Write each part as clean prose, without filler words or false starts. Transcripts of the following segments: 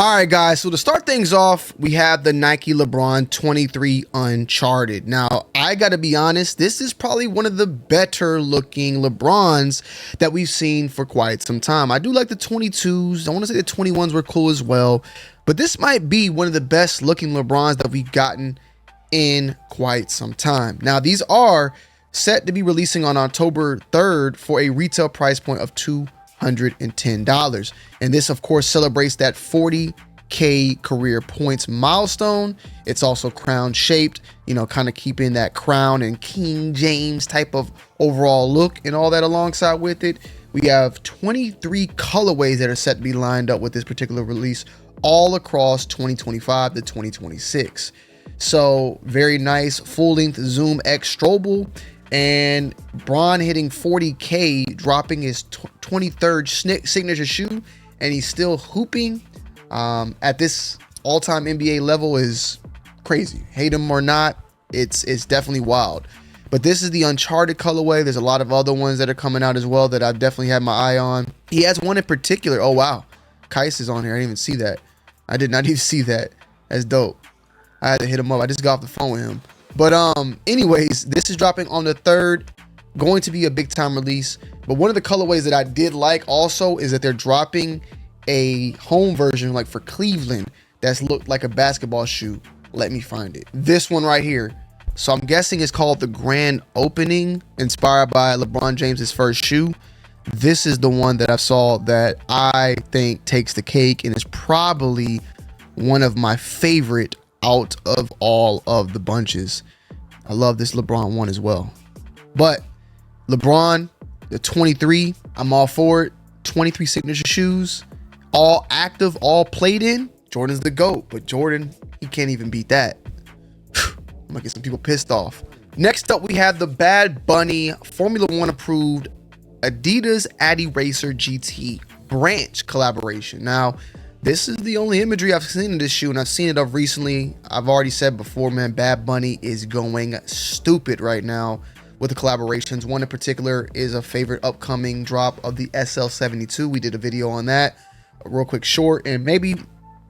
All right, guys, so to start things off, we have the Nike LeBron 23 Uncharted. Now, I got to be honest, this is probably one of the better looking LeBrons that we've seen for quite some time. I do like the 22s. I want to say the 21s were cool as well, but this might be one of the best looking LeBrons that we've gotten in quite some time. Now, these are set to be releasing on October 3rd for a retail price point of $210. And this, of course, celebrates that 40K career points milestone. It's also crown shaped, you know, kind of keeping that crown and King James type of overall look and all that alongside with it. We have 23 colorways that are set to be lined up with this particular release all across 2025 to 2026. So very nice full length Zoom X Strobel. And Bron hitting 40K, dropping his 23rd signature shoe, and he's still hooping at this all-time NBA level is crazy. Hate him or not, it's definitely wild. But this is the Uncharted colorway. There's a lot of other ones that are coming out as well that I've definitely had my eye on. He has one in particular. Oh, wow. Kais is on here. I didn't even see that. I did not even see that. That's dope. I had to hit him up. I just got off the phone with him. But anyways, this is dropping on the 3rd, going to be a big time release. But one of the colorways that I did like also is that they're dropping a home version like for Cleveland that's looked like a basketball shoe. Let me find it. This one right here. So I'm guessing it's called the Grand Opening, inspired by LeBron James's first shoe. This is the one that I saw that I think takes the cake and is probably one of my favorite out of all of the bunches. I love this LeBron one as well. But LeBron, the 23, I'm all for it. 23 signature shoes, all active, all played in. Jordan's the GOAT, but Jordan, he can't even beat that. I'm gonna get some people pissed off. Next up, we have the Bad Bunny Formula One approved Adidas Adi Racer GT branch collaboration. Now, this is the only imagery I've seen in this shoe, and I've seen it of recently. I've already said before, man, Bad Bunny is going stupid right now with the collaborations. One in particular is a favorite upcoming drop of the SL72. We did a video on that, a real quick short, and maybe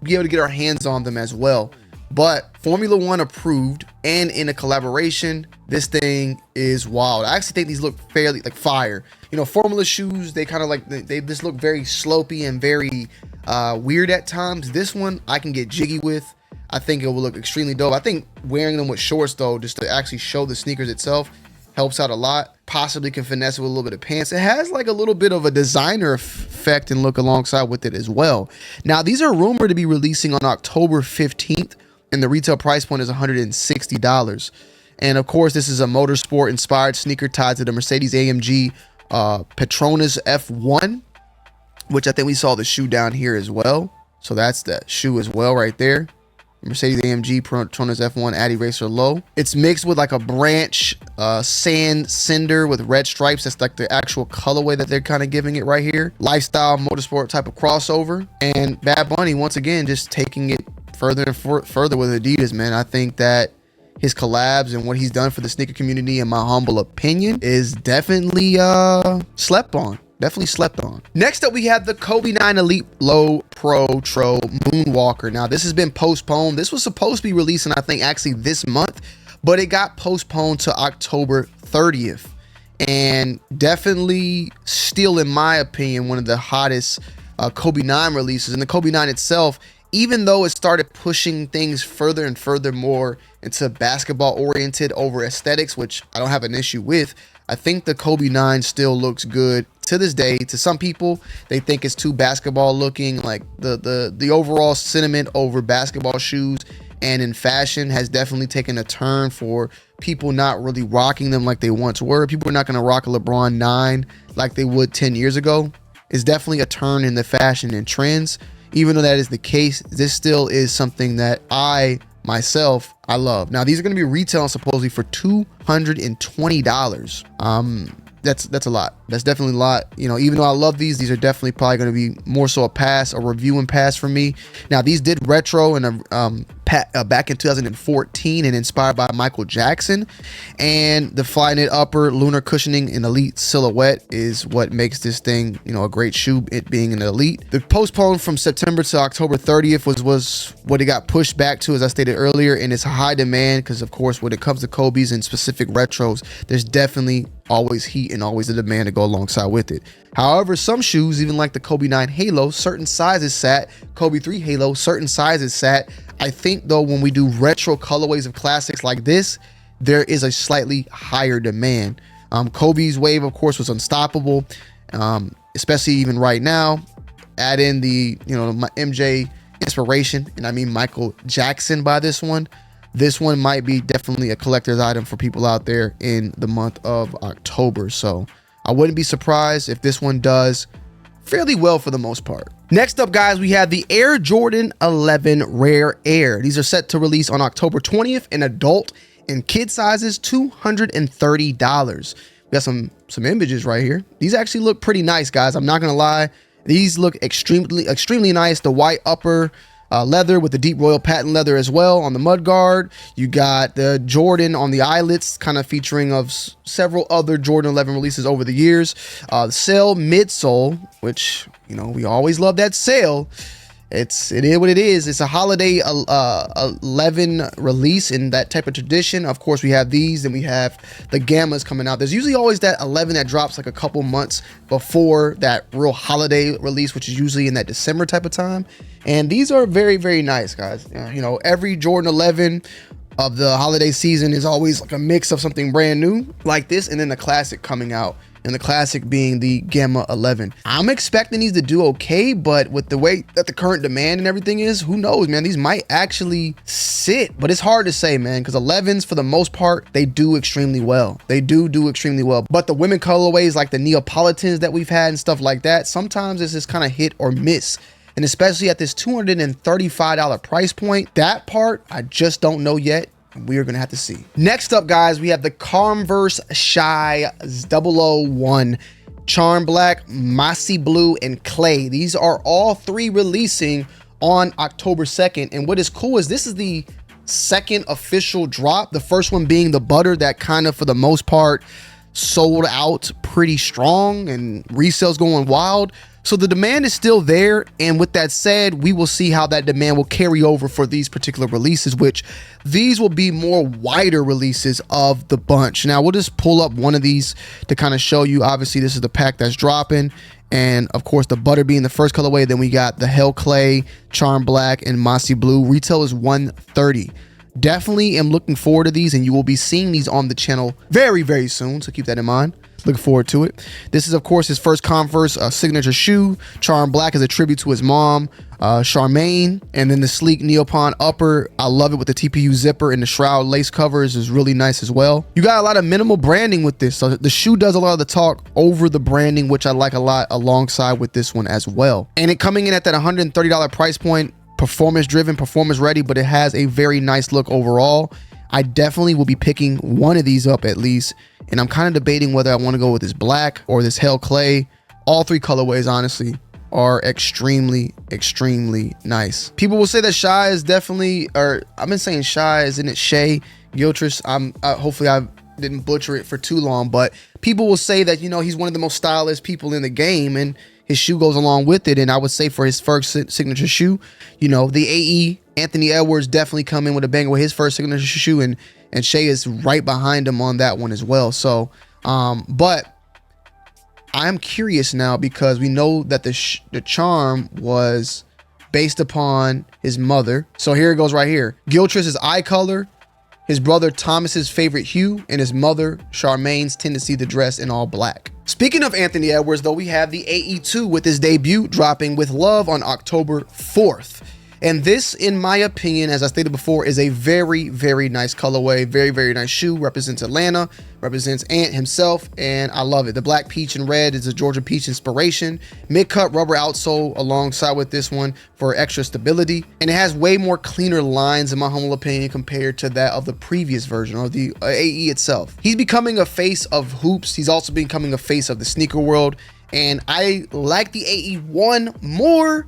be able to get our hands on them as well. But Formula One approved and in a collaboration, this thing is wild. I actually think these look fairly like fire. You know, Formula shoes, they kind of like, they just look very slopey and very weird at times. This one I can get jiggy with. I think it will look extremely dope. I think wearing them with shorts though, just to actually show the sneakers itself, helps out a lot. Possibly can finesse it with a little bit of pants. It has like a little bit of a designer effect and look alongside with it as well. Now, these are rumored to be releasing on October 15th, and the retail price point is $160. And of course, this is a motorsport inspired sneaker tied to the Mercedes-AMG Petronas F1, which I think we saw the shoe down here as well. So that's the shoe as well right there. Mercedes-AMG Petronas F1 Adi Racer Low. It's mixed with like a branch sand cinder with red stripes. That's like the actual colorway that they're kind of giving it right here. Lifestyle motorsport type of crossover. And Bad Bunny, once again, just taking it further and further with Adidas, man. I think that his collabs and what he's done for the sneaker community, in my humble opinion, is definitely slept on. Definitely slept on. Next up, we have the Kobe 9 Elite Low Protro Moonwalker. Now, this has been postponed. This was supposed to be releasing, I think, actually this month, but it got postponed to October 30th. And definitely still, in my opinion, one of the hottest Kobe 9 releases. And the Kobe 9 itself, even though it started pushing things further and further more into basketball oriented over aesthetics, which I don't have an issue with, I think the Kobe 9 still looks good to this day. To some people, they think it's too basketball looking. Like the overall sentiment over basketball shoes and in fashion has definitely taken a turn for people not really rocking them like they once were. People are not going to rock a LeBron 9 like they would 10 years ago. It's definitely a turn in the fashion and trends. Even though that is the case, this still is something that I love. Now, these are going to be retailing supposedly for $220. That's a lot. That's definitely a lot. You know, even though I love these are definitely probably going to be more so a pass, a review and pass for me. Now, these did retro and back in 2014 and inspired by Michael Jackson. And the fly knit upper, lunar cushioning, and elite silhouette is what makes this thing, you know, a great shoe, it being an elite. The postponed from September to October 30th was what it got pushed back to, as I stated earlier, and it's a high demand because, of course, when it comes to Kobe's and specific retros, there's definitely always heat and always a demand to go alongside with it. However, some shoes, even like the Kobe 9 Halo, certain sizes sat. Kobe 3 Halo, certain sizes sat. I think, though, when we do retro colorways of classics like this, there is a slightly higher demand. Kobe's wave, of course, was unstoppable, especially even right now. Add in the, you know, my MJ inspiration, and I mean Michael Jackson by this one. This one might be definitely a collector's item for people out there in the month of October. So I wouldn't be surprised if this one does fairly well for the most part. Next up, guys, we have the Air Jordan 11 Rare Air. These are set to release on October 20th in adult and kid sizes, $230. We got some images right here. These actually look pretty nice, guys. I'm not gonna lie. These look extremely nice. The white upper leather with the deep royal patent leather as well on the mud guard. You got the Jordan on the eyelets, kind of featuring of several other Jordan 11 releases over the years. The sail midsole, which, you know, we always love that sail. It is what it is. It's a holiday 11 release in that type of tradition. Of course, we have these, and we have the Gammas coming out. There's usually always that 11 that drops like a couple months before that real holiday release, which is usually in that December type of time. And these are very, very nice, guys. You know, every Jordan 11 of the holiday season is always like a mix of something brand new like this, and then the classic coming out, and the classic being the Gamma 11. I'm expecting these to do okay, but with the way that the current demand and everything is, who knows, man? These might actually sit, but it's hard to say, man, because 11s, for the most part, they do extremely well. They do extremely well. But the women colorways, like the Neapolitans that we've had and stuff like that, sometimes it's just kind of hit or miss. And especially at this $235 price point, that part, I just don't know yet. We are going to have to see. Next up, guys, we have the Converse Shai 001 Charm Black, Mossy Blue, and Clay. These are all three releasing on October 2nd. And what is cool is this is the second official drop. The first one being the butter that kind of, for the most part, sold out pretty strong and resales going wild. So the demand is still there, and with that said, we will see how that demand will carry over for these particular releases, which these will be more wider releases of the bunch. Now we'll just pull up one of these to kind of show you. Obviously, this is the pack that's dropping, and of course the butter being the first colorway. Then we got the Hell Clay, Charm Black, and Mossy Blue. Retail is $130. Definitely am looking forward to these, and you will be seeing these on the channel very, very soon, so keep that in mind. Looking forward to it. This is, of course, his first Converse signature shoe. Charm Black is a tribute to his mom, Charmaine. And then the sleek Neopon upper. I love it with the TPU zipper, and the shroud lace covers is really nice as well. You got a lot of minimal branding with this. So the shoe does a lot of the talk over the branding, which I like a lot alongside with this one as well. And it coming in at that $130 price point, performance driven, performance ready, but it has a very nice look overall. I definitely will be picking one of these up at least, and I'm kind of debating whether I want to go with this black or this Hell Clay. All three colorways, honestly, are extremely nice. People will say that Shai is definitely, or I've been saying Shai, isn't it Shai Gilchrist? Hopefully I didn't butcher it for too long, but people will say that, you know, he's one of the most stylish people in the game, and his shoe goes along with it. And I would say for his first signature shoe, you know, the AE Anthony Edwards definitely come in with a banger with his first signature shoe, and Shai is right behind him on that one as well. So but I'm curious now, because we know that the charm was based upon his mother. So here it goes right here. Gilchrist's eye color, his brother Thomas's favorite hue, and his mother Charmaine's tendency to dress in all black. Speaking of Anthony Edwards, though, we have the AE2 with his debut dropping with love on October 4th. And this, in my opinion, as I stated before, is a very, very nice colorway. Very, very nice shoe. Represents Atlanta, represents Ant himself, and I love it. The black peach and red is a Georgia peach inspiration. Mid-cut rubber outsole alongside with this one for extra stability. And it has way more cleaner lines, in my humble opinion, compared to that of the previous version, or the AE itself. He's becoming a face of hoops. He's also becoming a face of the sneaker world. And I like the AE1 more,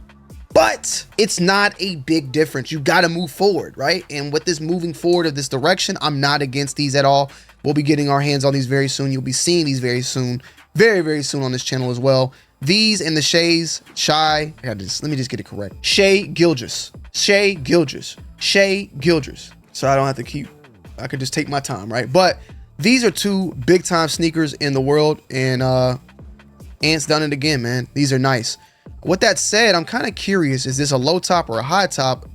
but it's not a big difference. You got to move forward, right? And with this moving forward of this direction, I'm not against these at all. We'll be getting our hands on these very soon. You'll be seeing these very soon, very, very soon on this channel as well. These and the Shai, let me just get it correct. Shai Gildress. So I don't have to I could just take my time, right? But these are two big time sneakers in the world, and Ant's done it again, man. These are nice. With that said, I'm kind of curious, is this a low top or a high top?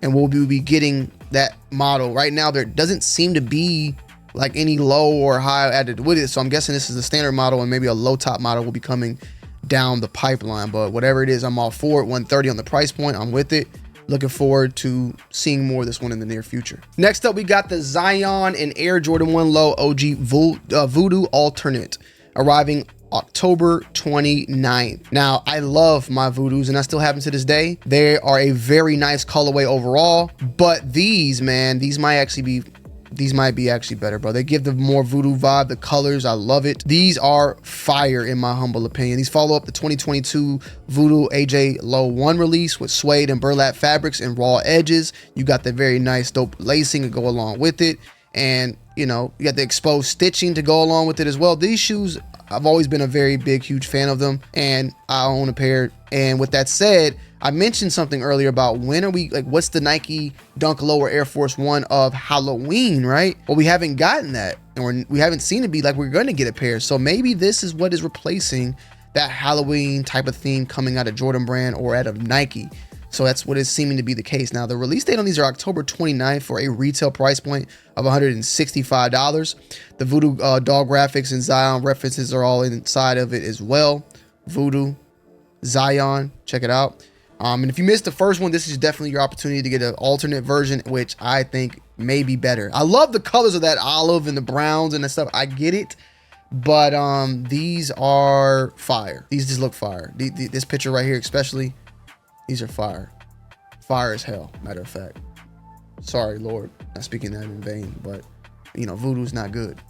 And will we be getting that model? Right now, there doesn't seem to be like any low or high added with it. So I'm guessing this is the standard model, and maybe a low top model will be coming down the pipeline. But whatever it is, I'm all for it. 130 on the price point. I'm with it. Looking forward to seeing more of this one in the near future. Next up, we got the Zion and Air Jordan 1 Low OG Voodoo Alternate, arriving October 29th. Now, I love my Voodoos, and I still have them to this day. They are a very nice colorway overall, but these, man, these might be actually better, bro. They give the more voodoo vibe. The colors, I love it. These are fire, in my humble opinion. These follow up the 2022 Voodoo AJ Low 1 release with suede and burlap fabrics and raw edges. You got the very nice dope lacing to go along with it, and you know, you got the exposed stitching to go along with it as well. These shoes, I've always been a very big, huge fan of them, and I own a pair. And with that said, I mentioned something earlier about when are we, like, what's the Nike Dunk Low or Air Force One of Halloween, right? Well, we haven't gotten that, and we haven't seen it be like we're going to get a pair. So maybe this is what is replacing that Halloween type of theme coming out of Jordan Brand or out of Nike. So that's what is seeming to be the case. Now, the release date on these are October 29th for a retail price point of $165. The Voodoo dog graphics and Zion references are all inside of it as well. Voodoo, Zion, check it out. And if you missed the first one, this is definitely your opportunity to get an alternate version, which I think may be better. I love the colors of that olive and the browns and the stuff. I get it. But these are fire. These just look fire. This picture right here, especially, these are fire. Fire as hell, matter of fact. Sorry, Lord, not speaking that in vain, but you know, Voodoo's not good.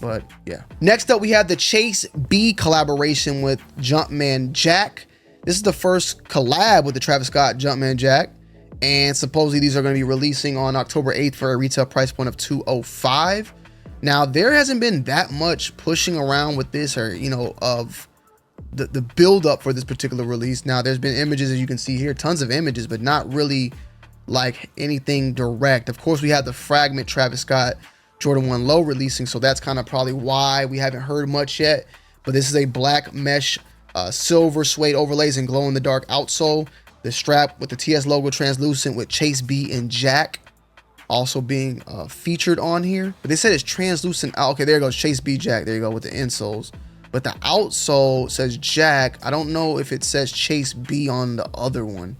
But yeah. Next up, we have the Chase B collaboration with Jumpman Jack. This is the first collab with the Travis Scott Jumpman Jack, and supposedly these are going to be releasing on October 8th for a retail price point of $205. Now, there hasn't been that much pushing around with this, or you know, of the build up for this particular release. Now, there's been images, as you can see here, tons of images, but not really like anything direct. Of course, we had the fragment Travis Scott Jordan 1 Low releasing, so that's kind of probably why we haven't heard much yet. But this is a black mesh silver suede overlays and glow in the dark outsole. The strap with the TS logo translucent with Chase B and Jack also being featured on here. But they said it's translucent. Okay, there goes Chase B Jack. There you go with the insoles. But the outsole says Jack. I don't know if it says Chase B on the other one,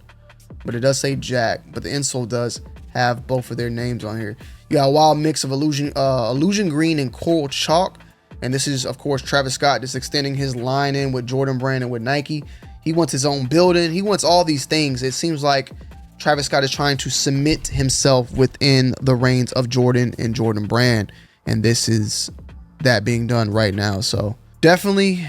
but it does say Jack. But the insole does have both of their names on here. You got a wild mix of illusion green and coral chalk. And this is, of course, Travis Scott just extending his line in with Jordan Brand and with Nike. He wants his own building. He wants all these things. It seems like Travis Scott is trying to cement himself within the reins of Jordan and Jordan Brand. And this is that being done right now. So definitely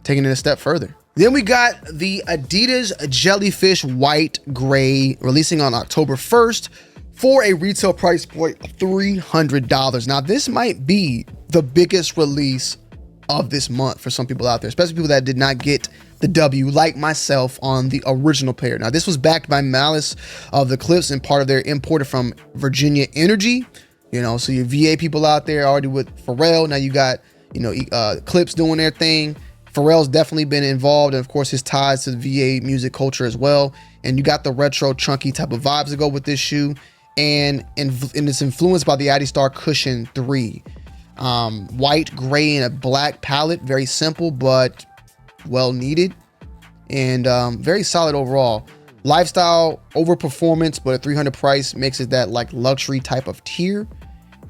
taking it a step further. Then we got the Adidas Jellyfish white gray releasing on October 1st for a retail price point of $300. Now, this might be the biggest release of this month for some people out there, especially people that did not get the W, like myself, on the original pair. Now, this was backed by Malice of the Clips and part of their imported from Virginia Energy. You know, so your VA people out there already with Pharrell. Now you got, you know, Clips doing their thing. Pharrell's definitely been involved, and of course his ties to the VA music culture as well. And you got the retro chunky type of vibes to go with this shoe. And it's influenced by the Adistar Cushion 3. White, gray, and a black palette. Very simple, but well needed. And very solid overall. Lifestyle over performance, but a 300 price makes it that like luxury type of tier.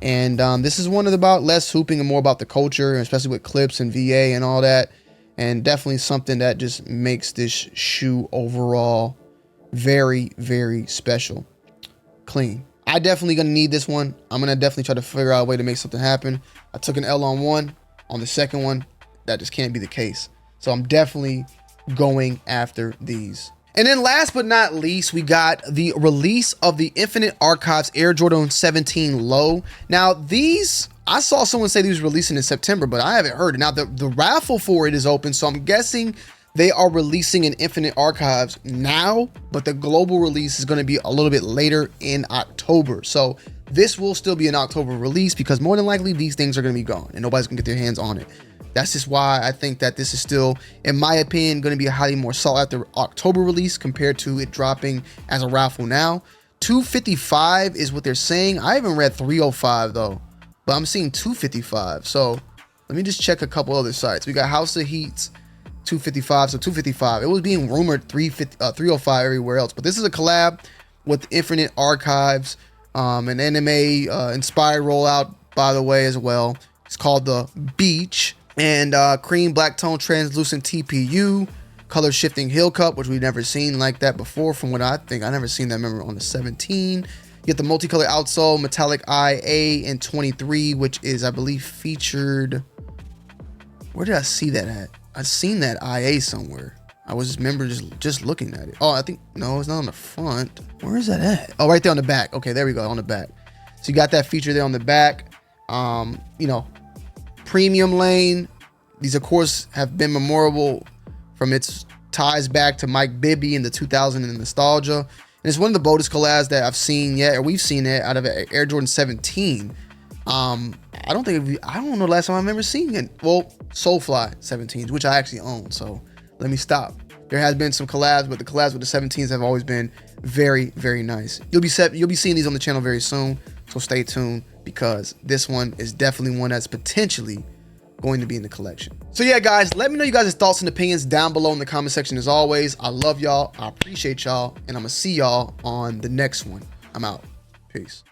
And this is one about less hooping and more about the culture, especially with clips and VA and all that. And definitely something that just makes this shoe overall very, very special. Clean. I definitely gonna need this one. I'm gonna definitely try to figure out a way to make something happen. I took an L on one. On the second one, that just can't be the case. So I'm definitely going after these. And then last but not least, we got the release of the Infinite Archives Air Jordan 17 Low. Now these, I saw someone say these were releasing in September, but I haven't heard it. Now the raffle for it is open, so I'm guessing they are releasing an Infinite Archives now, but the global release is going to be a little bit later in October. So this will still be an October release because more than likely these things are going to be gone and nobody's going to get their hands on it. That's just why I think that this is still, in my opinion, going to be a highly more sought after October release compared to it dropping as a raffle now. 255 is what they're saying. I haven't read 305 though, but I'm seeing 255. So let me just check a couple other sites. We got House of Heats, 255. So 255. It was being rumored 305 everywhere else, but this is a collab with Infinite Archives, an anime inspired rollout, by the way, as well. It's called the Beach. And cream black tone translucent TPU, color shifting heel cup, which we've never seen like that before from what I think. I never seen that, remember, on the 17. You get the multicolor outsole, metallic IA in 23, which is, I believe, featured. Where did I see that at? I've seen that IA somewhere. I was remember just looking at it. Oh, I think, no, it's not on the front. Where is that at? Oh, right there on the back. Okay, there we go, on the back. So you got that feature there on the back. You know, premium lane. These, of course, have been memorable from its ties back to Mike Bibby in the 2000 and nostalgia. And it's one of the boldest collabs that I've seen yet, or we've seen it out of Air Jordan 17. I don't know the last time I've ever seen it. Well, Soulfly 17s, which I actually own. So let me stop. There has been some collabs, but the collabs with the 17s have always been very, very nice. You'll be seeing these on the channel very soon. So stay tuned, because this one is definitely one that's potentially going to be in the collection. So yeah, guys, let me know you guys' thoughts and opinions down below in the comment section. As always, I love y'all, I appreciate y'all, and I'm gonna see y'all on the next one. I'm out. Peace.